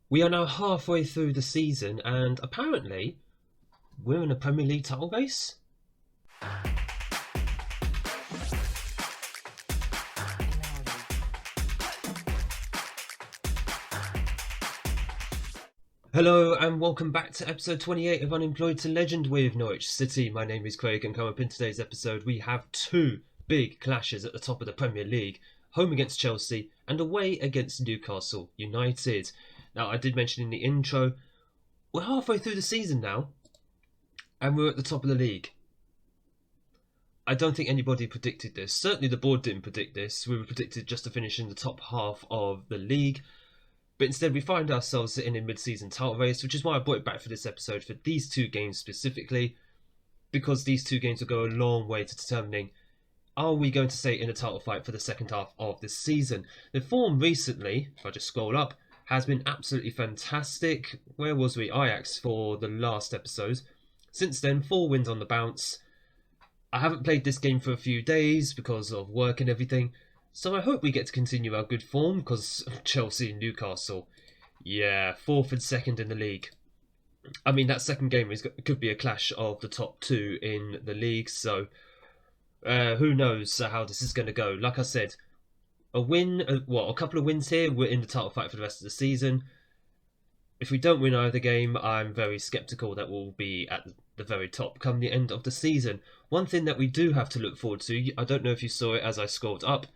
We are now halfway through the season, and apparently, we're in a Premier League title race. Hello, and welcome back to episode 28 of Unemployed to Legend with Norwich City. My name is Craig, and coming up in today's episode, we have two big clashes at the top of the Premier League: home against Chelsea and away against Newcastle United. Now, I did mention in the intro, we're halfway through the season now, and we're at the top of the league. I don't think anybody predicted this. Certainly the board didn't predict this. We were predicted just to finish in the top half of the league. But instead we find ourselves sitting in mid-season title race, which is why I brought it back for this episode for these two games specifically, because these two games will go a long way to determining, are we going to stay in a title fight for the second half of this season? The form recently, if I just scroll up, has been absolutely fantastic. Where was we? Ajax for the last episode. Since then, 4 wins on the bounce. I haven't played this game for a few days because of work and everything, so I hope we get to continue our good form, because Chelsea and Newcastle, yeah, 4th and 2nd in the league. I mean, that second game could be a clash of the top 2 in the league, so who knows how this is going to go. Like I said, a couple of wins here, we're in the title fight for the rest of the season. If we don't win either game, I'm very sceptical that we'll be at the very top come the end of the season. One thing that we do have to look forward to, I don't know if you saw it as I scrolled up,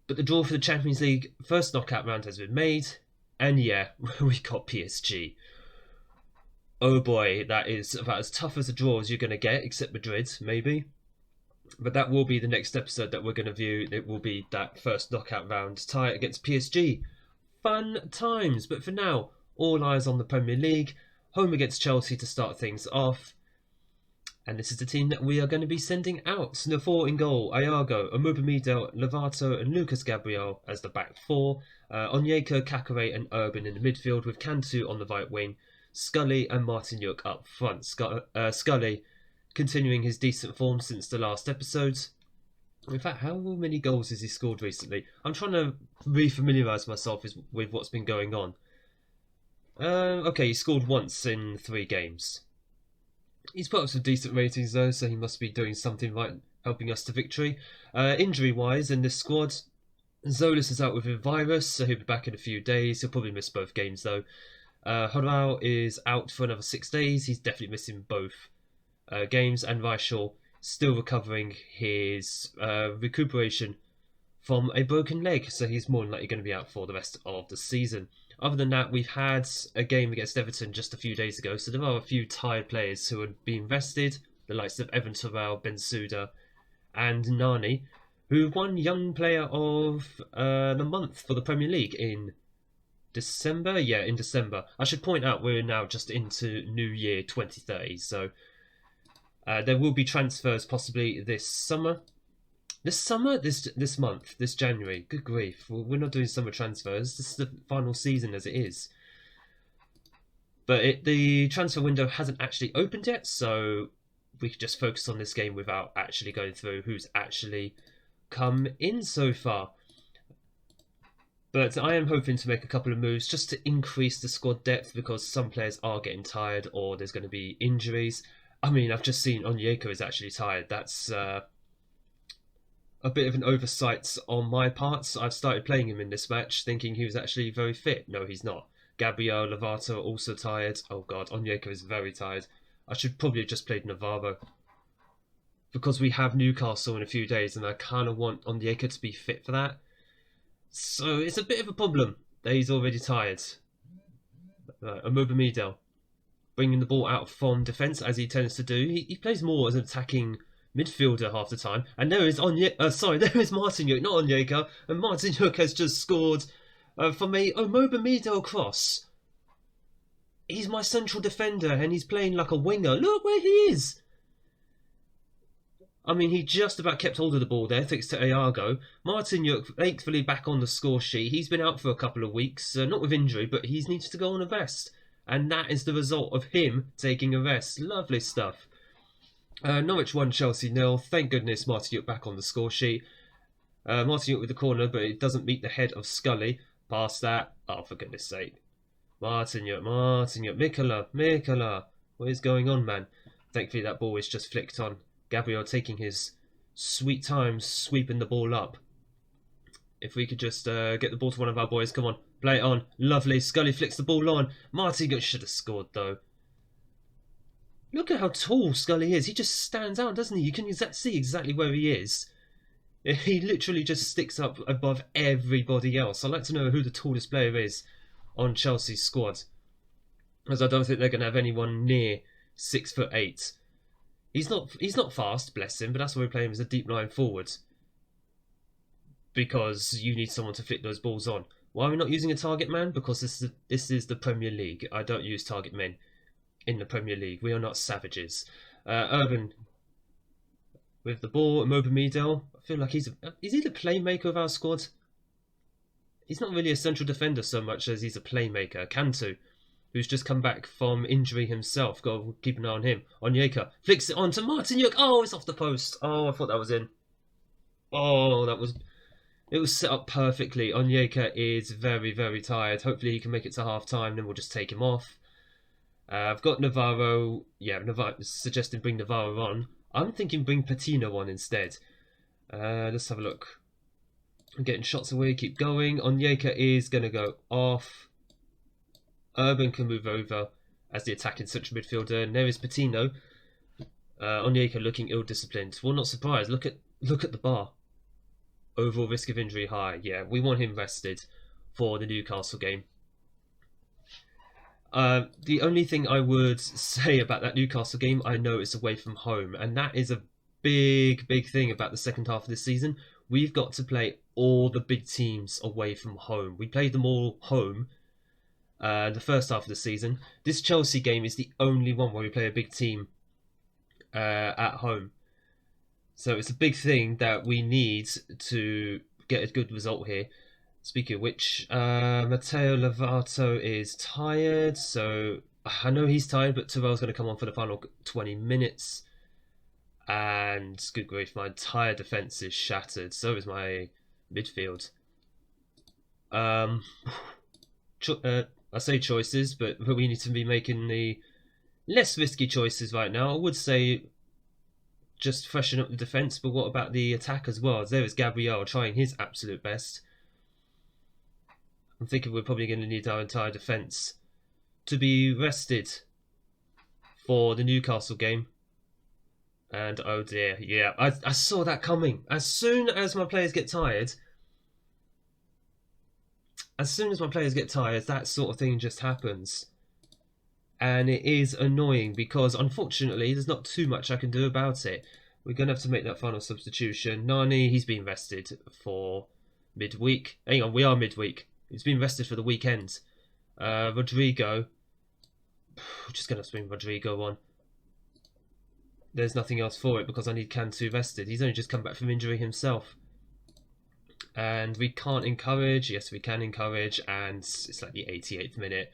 but the draw for the Champions League first knockout round has been made, and yeah, we got PSG. Oh boy, that is about as tough as a draw as you're going to get, except Madrid, maybe. But that will be the next episode that we're going to view. It will be that first knockout round tie against PSG. Fun times, but for now, all eyes on the Premier League, home against Chelsea to start things off. And this is the team that we are going to be sending out. The 4 in goal: Iago, Omobamidel, Lovato and Lucas Gabriel as the back 4. Onyeka, Kakare and Urban in the midfield, with Cantu on the right wing. Scully and Martinyuk up front. Scully continuing his decent form since the last episodes. In fact, how many goals has he scored recently? I'm trying to re-familiarise myself with what's been going on. Okay, he scored once in 3 games. He's put up some decent ratings though, so he must be doing something right, helping us to victory. Injury-wise in this squad, Zolis is out with a virus, so he'll be back in a few days. He'll probably miss both games though. Hodao is out for another 6 days. He's definitely missing both games. And Raishal still recovering his recuperation from a broken leg, so he's more than likely going to be out for the rest of the season. Other than that, we've had a game against Everton just a few days ago, so there are a few tired players who are being rested, the likes of Evan Terrell, Bensouda and Nani, who won Young Player of the Month for the Premier League in December? Yeah, in December. I should point out we're now just into New Year 2030, so there will be transfers possibly this summer. This month, this January. Good grief, we're not doing summer transfers. This is the final season as it is. But the transfer window hasn't actually opened yet, so we could just focus on this game without actually going through who's actually come in so far. But I am hoping to make a couple of moves just to increase the squad depth, because some players are getting tired or there's going to be injuries. I mean, I've just seen Onyeka is actually tired. That's a bit of an oversight on my part. I've started playing him in this match thinking he was actually very fit. No, he's not. Gabriel, Lovato are also tired. Oh god, Onyeka is very tired. I should probably have just played Navarro, because we have Newcastle in a few days and I kind of want Onyeka to be fit for that. So it's a bit of a problem that he's already tired. Omobamidel bringing the ball out from defence as he tends to do. He plays more as an attacking midfielder half the time, and there is Martinyuk, not Onyeka, and Martinyuk has just scored from a Omobamidel cross. He's my central defender and he's playing like a winger. Look where he is. I mean, he just about kept hold of the ball there thanks to Iago. Martinyuk thankfully back on the score sheet. He's been out for a couple of weeks, not with injury, but he needs to go on a rest, and that is the result of him taking a rest. Lovely stuff. Norwich 1, Chelsea 0. Thank goodness Martinyuk back on the score sheet. Martinyuk with the corner, but it doesn't meet the head of Scully. Past that. Oh, for goodness sake. Martinyuk, Mikola. What is going on, man? Thankfully that ball is just flicked on. Gabriel taking his sweet time sweeping the ball up. If we could just get the ball to one of our boys. Come on, play it on. Lovely. Scully flicks the ball on. Martinyuk should have scored, though. Look at how tall Scully is. He just stands out, doesn't he? You can see exactly where he is. He literally just sticks up above everybody else. I'd like to know who the tallest player is on Chelsea's squad, as I don't think they're going to have anyone near 6'8". He's not fast, bless him, but that's why we play him as a deep line forward, because you need someone to flick those balls on. Why are we not using a target man? Because this is the Premier League. I don't use target men in the Premier League. We are not savages. Urban with the ball. Mobamidel. I feel like is he the playmaker of our squad? He's not really a central defender so much as he's a playmaker. Cantu, who's just come back from injury himself. Got to keep an eye on him. Onyeka flicks it on to Martinyuk. Oh, it's off the post. Oh, I thought that was in. Oh, it was set up perfectly. Onyeka is very, very tired. Hopefully he can make it to half time, then we'll just take him off. I've got Navarro. Yeah, Navarro suggesting bring Navarro on. I'm thinking bring Patino on instead. Let's have a look. I'm getting shots away. Keep going. Onyeka is going to go off. Urban can move over as the attacking central midfielder. And there is Patino. Onyeka looking ill-disciplined. Well, not surprised. Look at the bar. Overall risk of injury high. Yeah, we want him rested for the Newcastle game. The only thing I would say about that Newcastle game, I know it's away from home, and that is a big thing about the second half of this season. We've got to play all the big teams away from home. We played them all home the first half of the season. This Chelsea game is the only one where we play a big team at home. So it's a big thing that we need to get a good result here. Speaking of which, Matteo Lovato is tired, so I know he's tired, but Terrell's going to come on for the final 20 minutes. And good grief, my entire defence is shattered. So is my midfield. I say choices, but we need to be making the less risky choices right now. I would say just freshen up the defence, but what about the attack as well? There is Gabriel trying his absolute best. I'm thinking we're probably going to need our entire defence to be rested for the Newcastle game. And oh dear, yeah, I saw that coming. As soon as my players get tired, that sort of thing just happens. And it is annoying because unfortunately there's not too much I can do about it. We're going to have to make that final substitution. Nani, he's been rested for midweek. Hang on, we are midweek. He's been rested for the weekend. Rodrigo. We're just going to swing Rodrigo on. There's nothing else for it because I need Cantu rested. He's only just come back from injury himself. And we can't encourage. Yes, we can encourage. And it's like the 88th minute.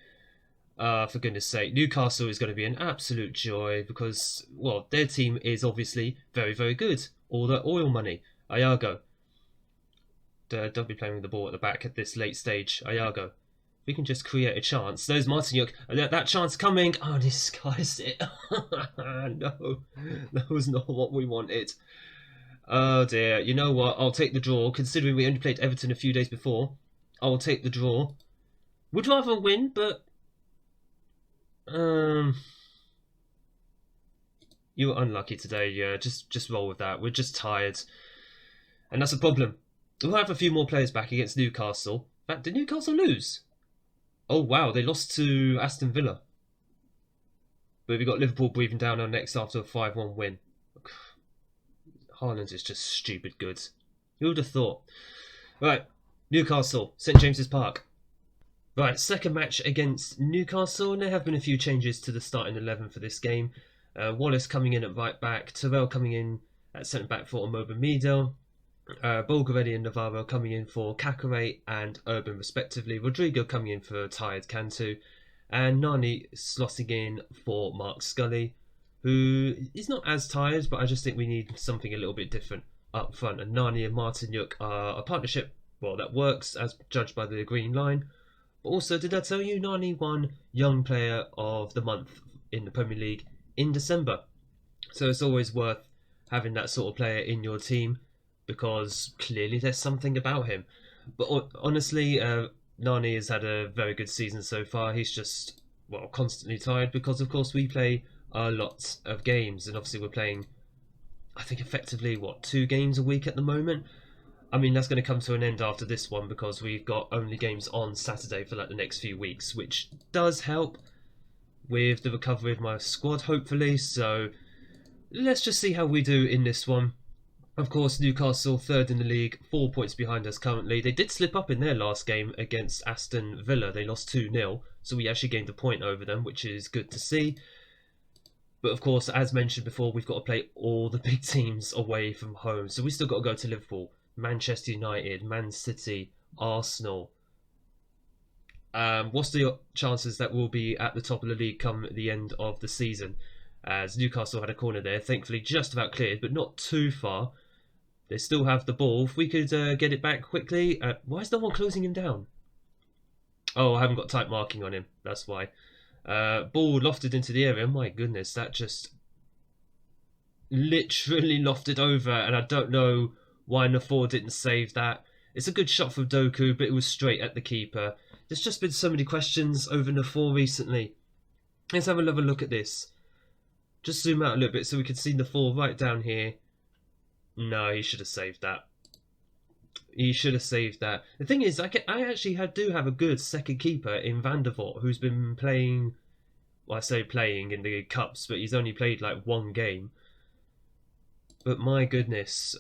For goodness sake. Newcastle is going to be an absolute joy because, well, their team is obviously very, very good. All the oil money. Iago. Don't be playing with the ball at the back at this late stage. Iago. We can just create a chance. There's Martinyuk. That chance coming. Oh, disguise it. No. That was not what we wanted. Oh dear. You know what? I'll take the draw. Considering we only played Everton a few days before. I'll take the draw. Would rather win, but... You were unlucky today. Yeah, just roll with that. We're just tired. And that's a problem. We'll have a few more players back against Newcastle. In fact, did Newcastle lose? Oh, wow. They lost to Aston Villa. But we got Liverpool breathing down our necks after a 5-1 win. Haaland is just stupid good. Who would have thought? Right. Newcastle. St James's Park. Right. Second match against Newcastle. And there have been a few changes to the starting 11 for this game. Wallace coming in at right back. Terrell coming in at centre back for Mobamidel. Bulgarelli and Navarro coming in for Kakare and Urban respectively. Rodrigo coming in for tired Cantu. And Nani slotting in for Mark Scully, who is not as tired, but I just think we need something a little bit different up front. And Nani and Martinyuk are a partnership, well, that works as judged by the green line. But also, did I tell you Nani won Young Player of the Month in the Premier League in December? So it's always worth having that sort of player in your team because clearly there's something about him. But honestly, Nani has had a very good season so far. He's just, well, constantly tired because, of course, we play a lot of games, and obviously we're playing, I think, effectively, what, 2 games a week at the moment? I mean, that's going to come to an end after this one because we've got only games on Saturday for like the next few weeks, which does help with the recovery of my squad, hopefully. So let's just see how we do in this one. Of course, Newcastle third in the league, 4 points behind us currently. They did slip up in their last game against Aston Villa. They lost 2-0, so we actually gained a point over them, which is good to see. But of course, as mentioned before, we've got to play all the big teams away from home. So we still got to go to Liverpool, Manchester United, Man City, Arsenal. What's the chances that we'll be at the top of the league come the end of the season? As Newcastle had a corner there, thankfully just about cleared, but not too far. They still have the ball. If we could get it back quickly. Why is no one closing him down? Oh, I haven't got tight marking on him. That's why. Ball lofted into the area. My goodness, that just literally lofted over, and I don't know why Nafor didn't save that. It's a good shot from Doku, but it was straight at the keeper. There's just been so many questions over Nafor recently. Let's have another look at this. Just zoom out a little bit so we can see Nafor right down here. No, he should have saved that. He should have saved that. The thing is, I actually do have a good second keeper in Van der Voort, who's been playing, well, I say playing in the cups, but he's only played like 1 game. But my goodness,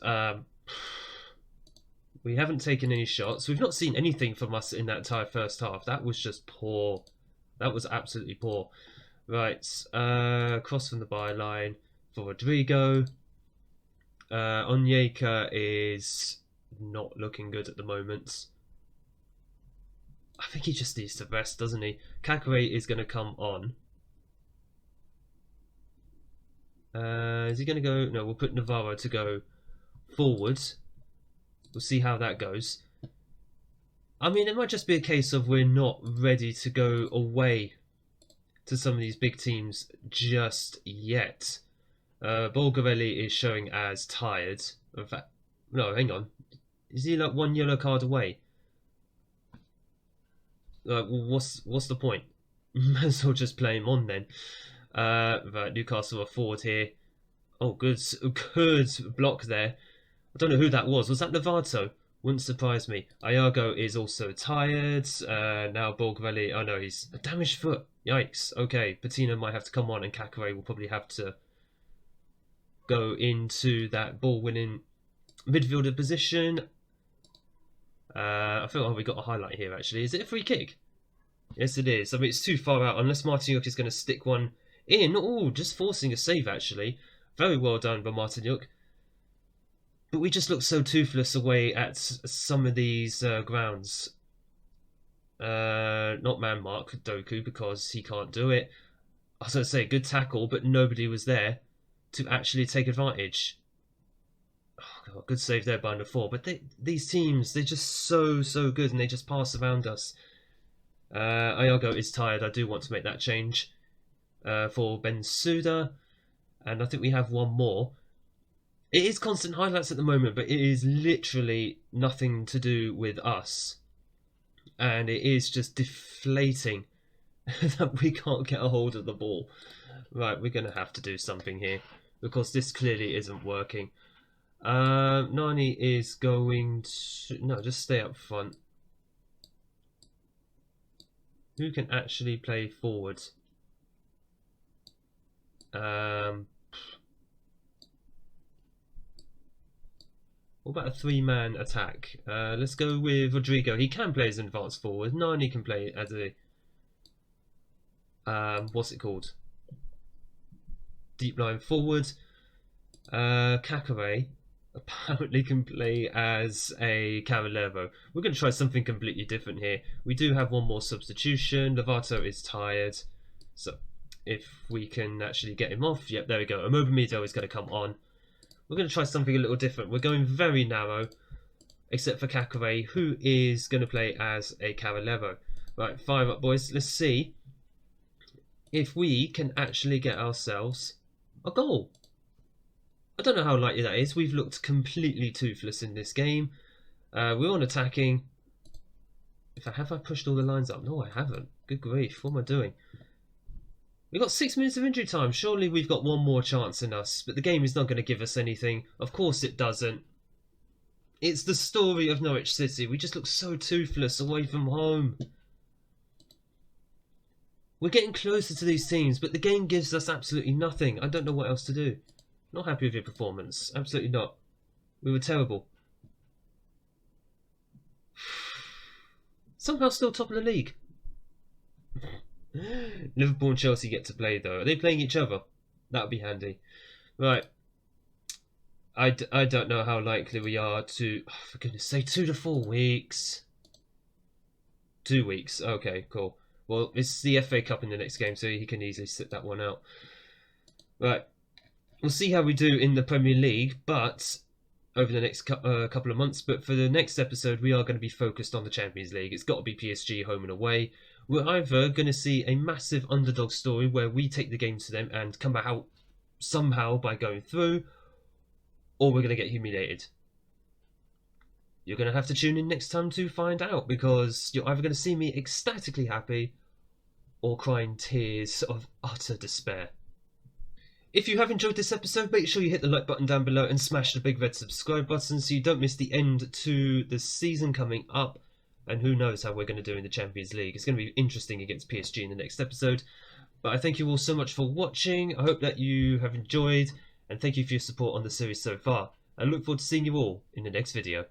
we haven't taken any shots. We've not seen anything from us in that entire first half. That was just poor. That was absolutely poor. Right, cross from the byline for Rodrigo. Onyeka is not looking good at the moment. I think he just needs to rest, doesn't he? Kakare is going to come on. Is he going to go? No, we'll put Navarro to go forward. We'll see how that goes. I mean, it might just be a case of we're not ready to go away to some of these big teams just yet. Bulgarelli is showing as tired. In fact, no, hang on. Is he like 1 yellow card away? What's the point? Might as well just play him on then. Right, Newcastle are forward here. Oh, good block there. I don't know who that was. Was that Novato? Wouldn't surprise me. Iago is also tired. Now Bulgarelli. Oh no, he's a damaged foot. Yikes. Okay, Patino might have to come on, and Kakare will probably have to go into that ball-winning midfielder position. I feel like we got a highlight here, actually. Is it a free kick? Yes, it is. I mean, it's too far out, unless Martinyuk is going to stick one in. Oh, just forcing a save, actually. Very well done by Martinyuk. But we just look so toothless away at some of these grounds. Not man mark Doku, because he can't do it. I was going to say, good tackle, but nobody was there to actually take advantage. Oh God, good save there by Nafor. But these teams, they're just so good, and they just pass around us. Iago is tired. I do want to make that change for Bensouda. And I think we have one more. It is constant highlights at the moment, but it is literally nothing to do with us. And it is just deflating that we can't get a hold of the ball. Right, we're going to have to do something here, because this clearly isn't working. Nani is going to... No, just stay up front. Who can actually play forward? What about a 3-man attack? Let's go with Rodrigo. He can play as an advanced forward. Nani can play as a... what's it called? Deep line forward. Kakare apparently can play as a Cavallero. We're going to try something completely different here. We do have one more substitution. Lovato is tired. So if we can actually get him off. Yep, there we go. Amobimedo is going to come on. We're going to try something a little different. We're going very narrow, except for Kakare, who is going to play as a Cavallero. Right, fire up, boys. Let's see if we can actually get ourselves a goal. I don't know how likely that is. We've looked completely toothless in this game. We're on attacking. Have I pushed all the lines up? No, I haven't. Good grief, what am I doing? We've got 6 minutes of injury time. Surely we've got one more chance in us, but the game is not going to give us anything. Of course it doesn't. It's the story of Norwich City. We just look so toothless away from home. We're getting closer to these teams, but the game gives us absolutely nothing. I don't know what else to do. Not happy with your performance. Absolutely not. We were terrible. Somehow still top of the league. Liverpool and Chelsea get to play though. Are they playing each other? That would be handy. Right. I don't know how likely we are to... Oh, for goodness sake, 2 to 4 weeks. 2 weeks. Okay, cool. Well, it's the FA Cup in the next game, so he can easily sit that one out. Right. We'll see how we do in the Premier League, but over the next couple of months. But for the next episode, we are going to be focused on the Champions League. It's got to be PSG home and away. We're either going to see a massive underdog story where we take the game to them and come out somehow by going through, or we're going to get humiliated. You're going to have to tune in next time to find out, because you're either going to see me ecstatically happy or crying tears of utter despair. If you have enjoyed this episode, make sure you hit the like button down below and smash the big red subscribe button so you don't miss the end to the season coming up. And who knows how we're going to do in the Champions League. It's going to be interesting against PSG in the next episode. But I thank you all so much for watching. I hope that you have enjoyed. And thank you for your support on the series so far. I look forward to seeing you all in the next video.